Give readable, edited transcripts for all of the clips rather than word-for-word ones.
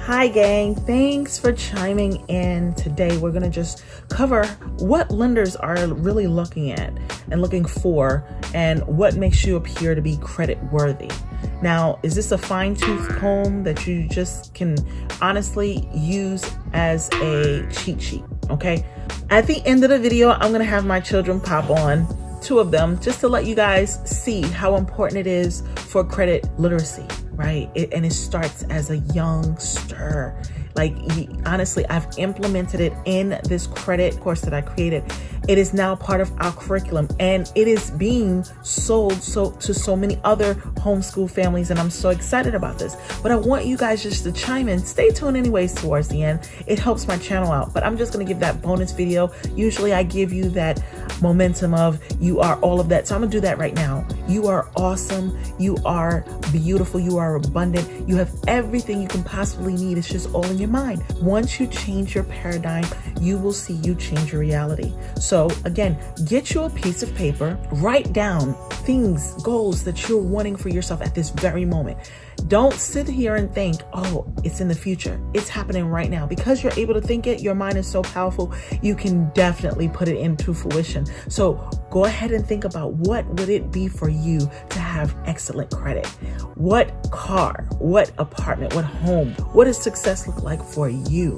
Hi gang, thanks for chiming in. Today we're gonna just cover what lenders are really looking at and looking for and what makes you appear to be credit worthy. Now, is this a fine-tooth comb that you just can honestly use as a cheat sheet, okay? At the end of the video, I'm gonna have my children pop on, 2 of them, just to let you guys see how important it is for credit literacy, right? And it starts as a youngster. Like, honestly, I've implemented it in this credit course that I created. It is now part of our curriculum and it is being sold to so many other homeschool families, and I'm so excited about this. But I want you guys just to chime in. Stay tuned anyways towards the end. It helps my channel out, but I'm just gonna give that bonus video. Usually I give you that momentum of you are all of that. So I'm gonna do that right now. You are awesome. You are beautiful. You are abundant. You have everything you can possibly need. It's just all in your mind. Once you change your paradigm, you will see you change your reality. So again, get you a piece of paper, write down things, goals that you're wanting for yourself at this very moment. Don't sit here and think, oh, it's in the future. It's happening right now. Because you're able to think it, your mind is so powerful, you can definitely put it into fruition. So go ahead and think about what would it be for you to have excellent credit? What car, what apartment, what home, what does success look like for you?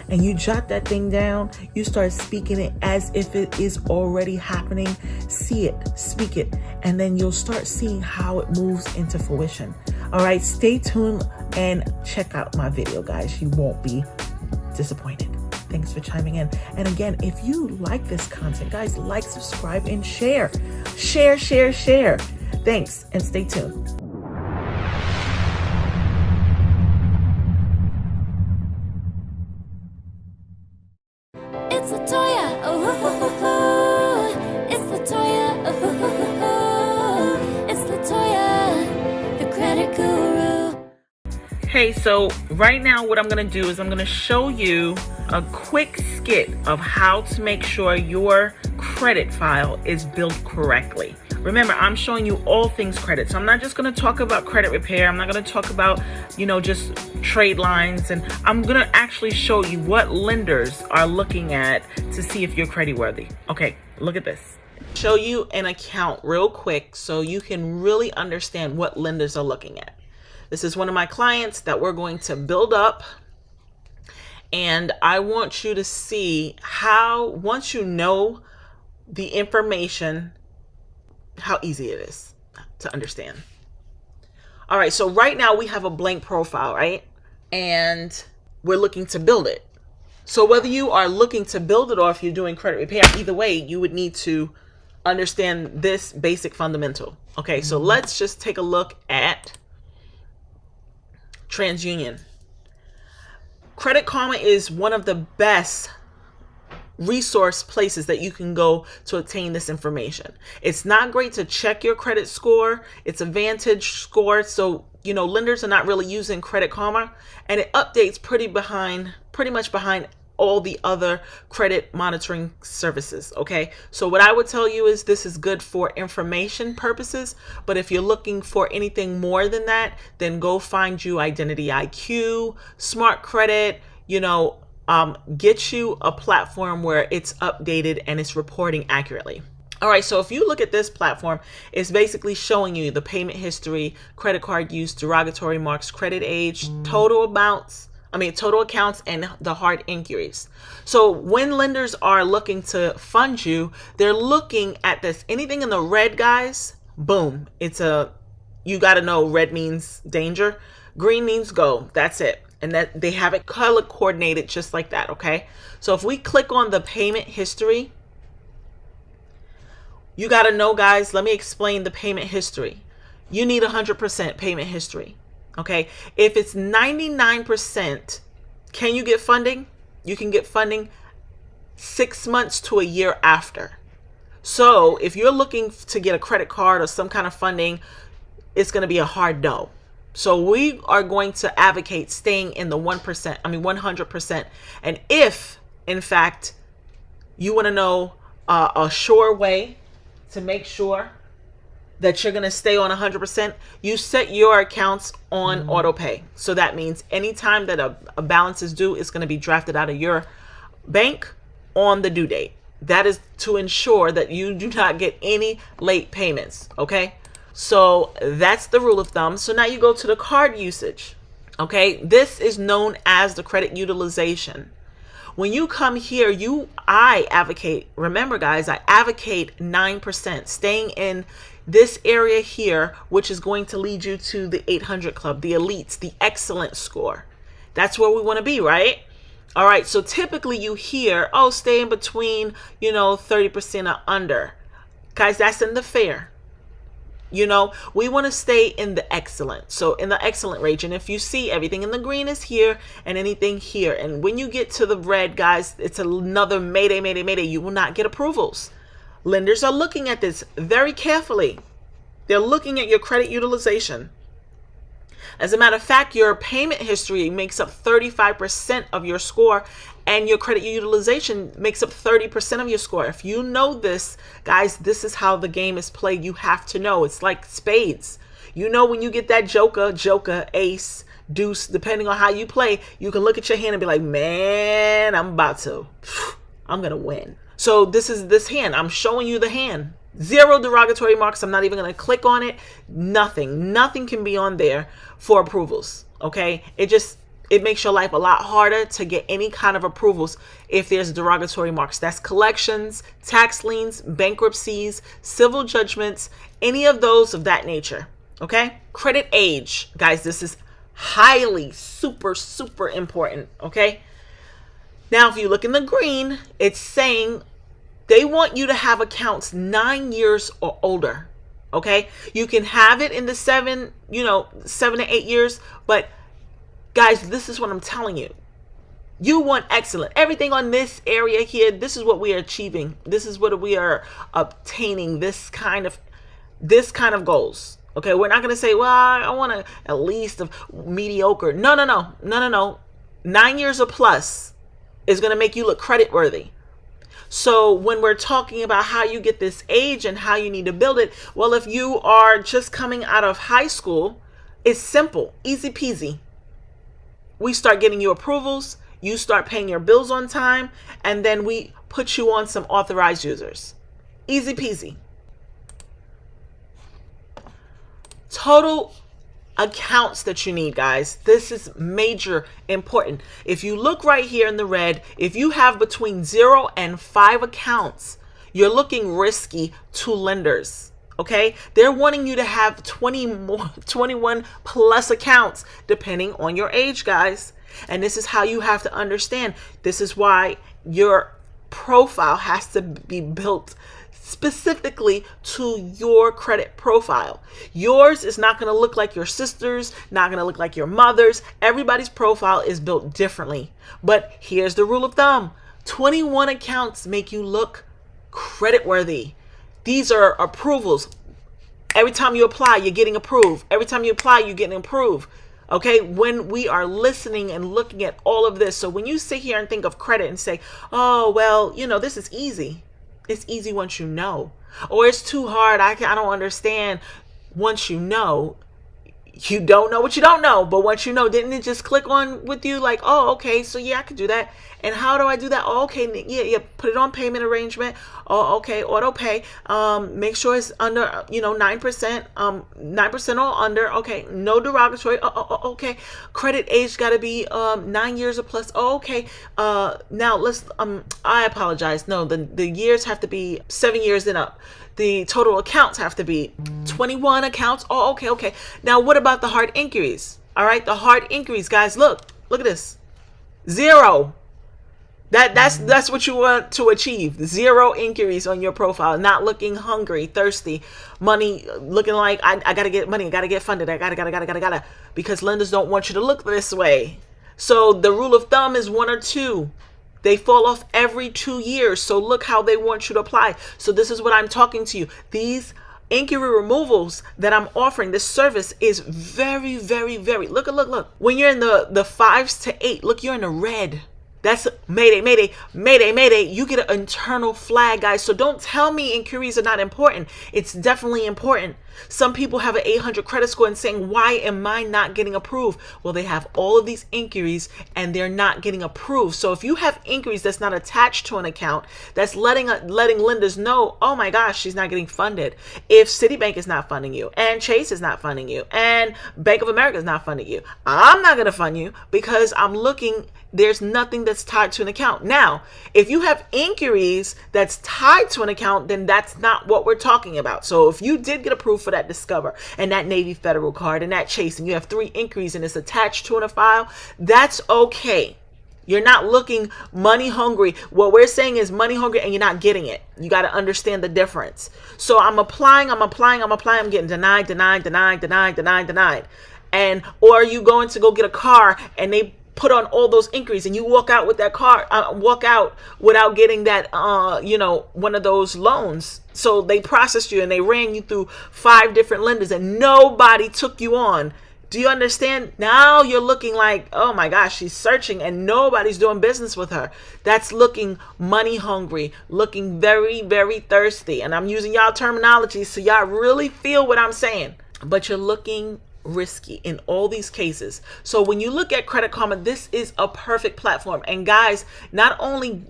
And you jot that thing down, you start speaking it as if it is already happening. See it, speak it, and then you'll start seeing how it moves into fruition. All right, stay tuned and check out my video, guys. You won't be disappointed. Thanks for chiming in. And again, if you like this content, guys, like, subscribe, and share. Share. Thanks, and stay tuned. It's LaToyia, oh, it's LaToyia, oh, it's LaToyia, the credit guru. Hey, so right now what I'm gonna do is I'm gonna show you a quick skit of how to make sure your credit file is built correctly. Remember, I'm showing you all things credit. So I'm not just gonna talk about credit repair. I'm not gonna talk about, just trade lines. And I'm gonna actually show you what lenders are looking at to see if you're creditworthy. Okay, look at this. Show you an account real quick so you can really understand what lenders are looking at. This is one of my clients that we're going to build up. And I want you to see how, once you know the information, how easy it is to understand. All right, so right now we have a blank profile, right? And we're looking to build it. So whether you are looking to build it or if you're doing credit repair, either way, you would need to understand this basic fundamental. Okay, so let's just take a look at TransUnion. Credit Karma is one of the best resource places that you can go to obtain this information. It's not great to check your credit score. It's a Vantage score. So, lenders are not really using Credit Karma, and it updates pretty much behind all the other credit monitoring services. Okay. So what I would tell you is this is good for information purposes, but if you're looking for anything more than that, then go find you Identity IQ, Smart Credit, get you a platform where it's updated and it's reporting accurately. All right, so if you look at this platform, it's basically showing you the payment history, credit card use, derogatory marks, credit age, total accounts, and the hard inquiries. So when lenders are looking to fund you, they're looking at this. Anything in the red, guys, boom, you got to know red means danger, green means go. That's it. And that they have it color coordinated just like that, okay? So if we click on the payment history, you got to know, guys, let me explain the payment history. You need 100% payment history, okay? If it's 99%, can you get funding? You can get funding 6 months to a year after. So if you're looking to get a credit card or some kind of funding, it's going to be a hard no. So we are going to advocate staying in the 100%. And if, in fact, you want to know a sure way to make sure that you're going to stay on 100%, you set your accounts on auto pay. So that means anytime that a balance is due, it's going to be drafted out of your bank on the due date. That is to ensure that you do not get any late payments. Okay. So that's the rule of thumb. So now you go to the card usage. Okay. This is known as the credit utilization. When you come here, I advocate, remember guys, I advocate 9%, staying in this area here, which is going to lead you to the 800 club, the elites, the excellent score. That's where we want to be, right? All right. So typically you hear, oh, stay in between, 30% or under. Guys, that's in the fair. We want to stay in the excellent. So in the excellent range. And if you see, everything in the green is here and anything here. And when you get to the red, guys, it's another mayday, mayday, mayday. You will not get approvals. Lenders are looking at this very carefully. They're looking at your credit utilization. As a matter of fact, your payment history makes up 35% of your score, and your credit utilization makes up 30% of your score. If you know this, guys, this is how the game is played. You have to know. It's like spades. When you get that joker, ace, deuce, depending on how you play, you can look at your hand and be like, man, I'm going to win. So this is this hand. I'm showing you the hand. 0 derogatory marks. I'm not even going to click on it. Nothing can be on there for approvals. Okay. It makes your life a lot harder to get any kind of approvals if there's derogatory marks. That's collections, tax liens, bankruptcies, civil judgments, any of those of that nature. Okay. Credit age. Guys, this is highly, super important. Okay. Now, if you look in the green, it's saying they want you to have accounts 9 years or older. Okay. You can have it in the 7 to 8 years. But guys, this is what I'm telling you. You want excellent. Everything on this area here, this is what we are achieving. This is what we are obtaining, this kind of goals. Okay. We're not going to say, well, I want at least of mediocre. No. 9 years or plus is going to make you look credit worthy. So when we're talking about how you get this age and how you need to build it, well, if you are just coming out of high school, it's simple, easy peasy. We start getting you approvals, you start paying your bills on time, and then we put you on some authorized users. Easy peasy. Total accounts that you need, guys. This is major important. If you look right here in the red, if you have between 0 and 5 accounts, you're looking risky to lenders. Okay. They're wanting you to have 21 plus accounts depending on your age, guys. And this is how you have to understand. This is why your profile has to be built specifically to your credit profile. Yours is not going to look like your sister's, not going to look like your mother's. Everybody's profile is built differently. But here's the rule of thumb. 21 accounts make you look credit worthy. These are approvals. Every time you apply, you're getting approved. Every time you apply, you're getting approved. Okay, when we are listening and looking at all of this. So when you sit here and think of credit and say, oh, well, this is easy. It's easy once you know. Or it's too hard. I don't understand. Once you know, you don't know what you don't know. But once you know, didn't it just click on with you like, oh, okay, so yeah, I could do that. And how do I do that? Oh, okay, yeah, put it on payment arrangement. Oh, okay, auto pay. Make sure it's under, 9%, 9% or under. Okay, no derogatory. Okay, credit age got to be 9 years or plus. Oh, okay. Now let's. I apologize. No, the years have to be 7 years and up. The total accounts have to be 21 accounts. Oh, okay. Now, what about the hard inquiries? All right, the hard inquiries, guys. Look at this. 0. That's what you want to achieve. 0 inquiries on your profile. Not looking hungry, thirsty, money looking like I gotta get money. I gotta get funded. I gotta. Because lenders don't want you to look this way. So the rule of thumb is 1 or 2. They fall off every 2 years. So look how they want you to apply. So this is what I'm talking to you. These inquiry removals that I'm offering, this service is very, very, very. Look. When you're in the 5s to 8, look, you're in the red. That's mayday. You get an internal flag, guys. So don't tell me inquiries are not important. It's definitely important. Some people have an 800 credit score and saying, why am I not getting approved? Well, they have all of these inquiries and they're not getting approved. So if you have inquiries that's not attached to an account, that's letting lenders know, oh my gosh, she's not getting funded. If Citibank is not funding you, and Chase is not funding you, and Bank of America is not funding you, I'm not going to fund you because I'm looking, there's nothing that's tied to an account. Now, if you have inquiries that's tied to an account, then that's not what we're talking about. So if you did get approved for that Discover and that Navy Federal card and that Chase, and you have 3 inquiries and it's attached to in a file, that's okay. You're not looking money hungry. What we're saying is money hungry and you're not getting it. You got to understand the difference. So I'm applying, I'm getting denied. And, or are you going to go get a car and they put on all those inquiries and you walk out with that car, walk out without getting that, one of those loans. So they processed you and they ran you through 5 different lenders and nobody took you on. Do you understand? Now you're looking like, oh my gosh, she's searching and nobody's doing business with her. That's looking money hungry, looking very, very thirsty. And I'm using y'all terminology so y'all really feel what I'm saying. But you're looking risky in all these cases. So when you look at Credit Karma, this is a perfect platform. And guys, not only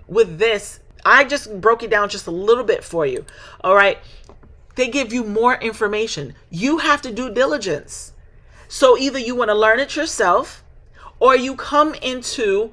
with this, I just broke it down just a little bit for you. All right. They give you more information. You have to do diligence. So either you want to learn it yourself or you come into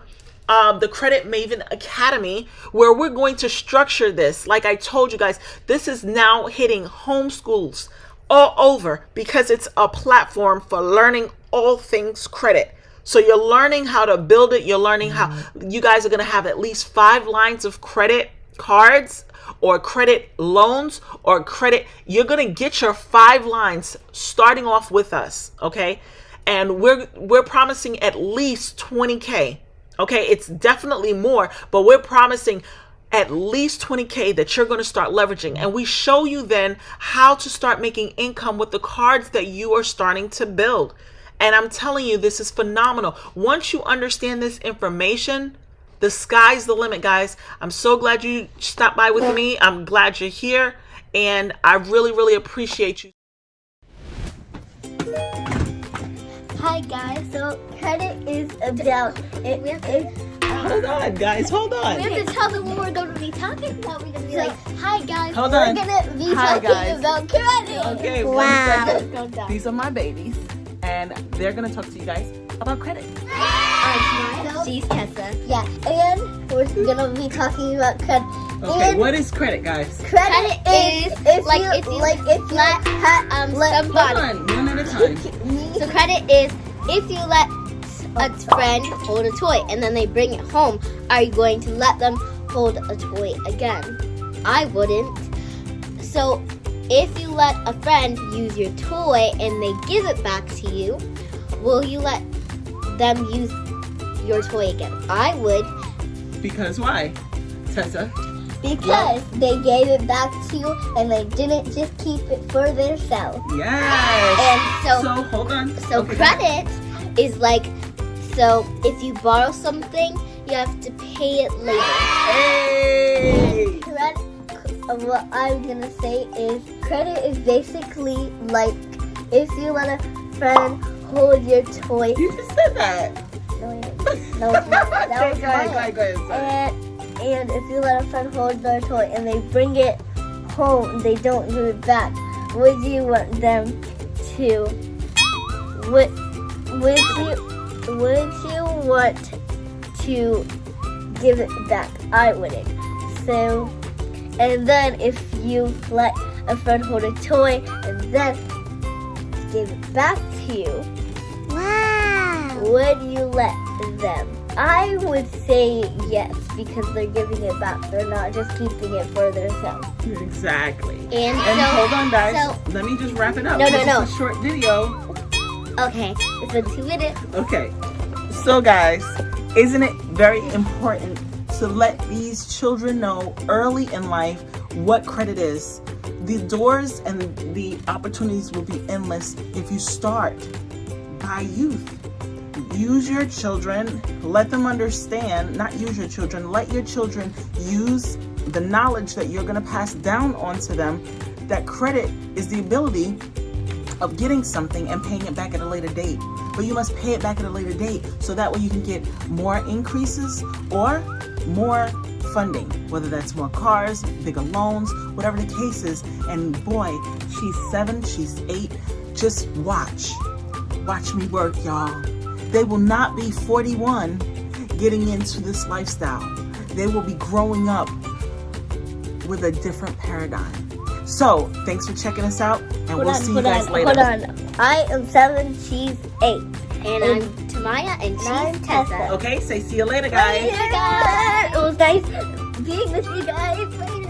the Credit Maven Academy where we're going to structure this. Like I told you guys, this is now hitting homeschools all over because it's a platform for learning all things credit. So you're learning how to build it. You're learning how you guys are going to have at least 5 lines of credit cards or credit loans or credit. You're going to get your 5 lines starting off with us. Okay. And we're promising at least 20K. Okay. It's definitely more, but we're promising at least 20K that you're going to start leveraging. And we show you then how to start making income with the cards that you are starting to build. And I'm telling you, this is phenomenal. Once you understand this information, the sky's the limit, guys. I'm so glad you stopped by with me. I'm glad you're here. And I really, really appreciate you. Hi, guys. So credit is about Hold on, guys. Hold on. We have to tell them what we're going to be talking about. We're going to be like, hi, guys. Hold we're on. going to be Hi, talking guys. about credit. Okay, Wow. 1 second. These are my babies. And they're going to talk to you guys about credit. She's Tessa. Yeah, and we're gonna be talking about credit. Okay, and what is credit, guys? Credit is if you let Hold on, one at a time. So credit is if you let a friend hold a toy and then they bring it home, are you going to let them hold a toy again? I wouldn't. So if you let a friend use your toy and they give it back to you, will you let them use your toy again? I would. Because why, Tessa? Because they gave it back to you and they didn't just keep it for themselves. Yes. And So hold on. so Okay. credit is like, so if you borrow something, you have to pay it later. Hey. Credit, what I'm gonna say is credit is basically like if you let a friend hold your toy. You just said that. No, that was Go ahead. Sorry. And if you let a friend hold their toy and they bring it home and they don't give it back, would you want them to? Would you want to give it back? I wouldn't. So, and then if you let a friend hold a toy and then give it back to you, would you let them? I would say yes, because they're giving it back. They're not just keeping it for themselves. Exactly. And so, hold on, guys. so- Let me just wrap it up. No. It's a short video. Okay, it's been 2 minutes. Okay. So, guys, isn't it very important to let these children know early in life what credit is? The doors and the opportunities will be endless if you start by youth. Use your children, let them understand, not use your children, let your children use the knowledge that you're going to pass down onto them that credit is the ability of getting something and paying it back at a later date. But you must pay it back at a later date so that way you can get more increases or more funding, whether that's more cars, bigger loans, whatever the case is. And boy, she's 7, she's 8. Just watch me work, y'all. They will not be 41 getting into this lifestyle. They will be growing up with a different paradigm. So thanks for checking us out, and we'll see you guys later. Hold on. I am 7, she's 8. And I'm Tamaya, and she's Tessa. Okay, say see you later, guys. It was nice being with you guys. Later.